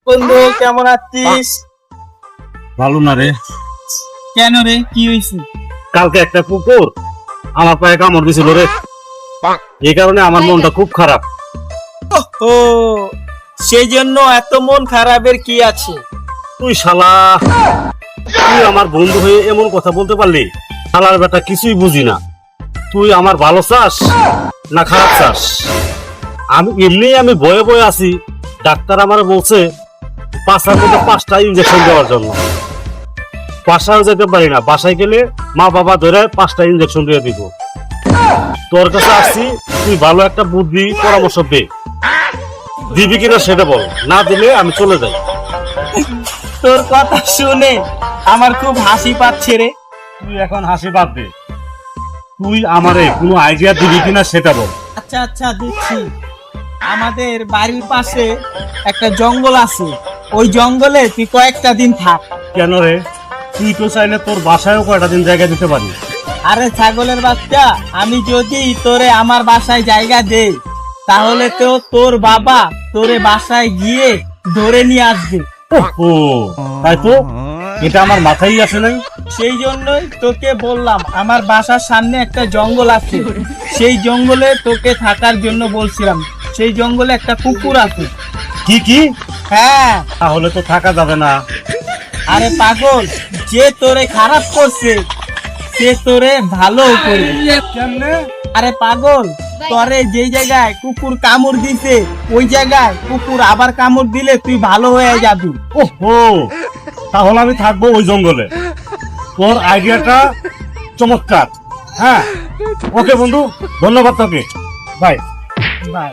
বন্ধু কেমন আছিস? ভালো না রে। কেন রে, কি হয়েছে? কালকে একটা কুকুর আমার পায়ে কামড় দিছিল রে, এই কারণে আমার মনটা খুব খারাপ। ও, সেই জন্য এত মন খারাপের কি আছে? তুই শালা, তুই আমার বন্ধু হয়ে এমন কথা বলতে পারলি? শালার বেটা কিছুই বুঝি না। তুই আমার ভালো চাস না খারাপ চাস? আমি বয়ে বয়ে আছি, ডাক্তার আমার বলছে পাঁচটার মধ্যে 5টা ইঞ্জেকশন দেওয়ার জন্য। বাসায় যেতে পারি না, বাসায় গেলে মা বাবা ধরে 5টা ইঞ্জেকশন দিয়ে দিব। তোর কাছে আসছি, তুই ভালো একটা বুদ্ধি পরামর্শ দে, দিবি কিনা সেটা বল, না দিলে আমি চলে যাই। তোর কথা শুনে আমার খুব হাসি পাচ্ছে রে। তুই এখন হাসি বাদ দে, তুই আমারে কোনো আইডিয়া দিবি কিনা সেটা বল। আচ্ছা আচ্ছা, দিচ্ছি। আমাদের বাড়ির পাশে একটা জঙ্গল আছে, ওই জঙ্গলে তুই কয়েকটা দিন থাক। কেন রে? তুই তো চাইলে তোর বাসায়ও কয়টা দিন জায়গা দিতে পারি। আরে ছাগলের বাচ্চা, আমি যদি তোরে আমার বাসায় জায়গা দেই, তাহলে তো তোর বাবা তোরে বাসায় গিয়ে ধরে নিয়ে আসবে। ও তাই তো, এটা আমার মাথায় আসে নাই। সেই জন্যই তোকে বললাম, আমার বাসার সামনে একটা জঙ্গল আছে, সেই জঙ্গলে তোকে থাকার জন্য বলছিলাম। সেই জঙ্গলে একটা কুকুর আছে। কি কি? হ্যাঁ। তাহলে তো থাকা যাবে না। আরে পাগল, যে তোরে খারাপ করছে সে তোরে ভালো করবে। কেমনে? আরে পাগল, তোরে যেই জায়গায় কুকুর কামড় দিছে ওই জায়গায় কুকুর আবার কামড় দিলে তুই ভালো হয়ে যাবি। ওহো, তাহলে আমি থাকবো ওই জঙ্গলে। তোর আইডিয়াটা চমৎকার। হ্যাঁ, ওকে বন্ধু, ধন্যবাদ তোকে। বাই। বাই।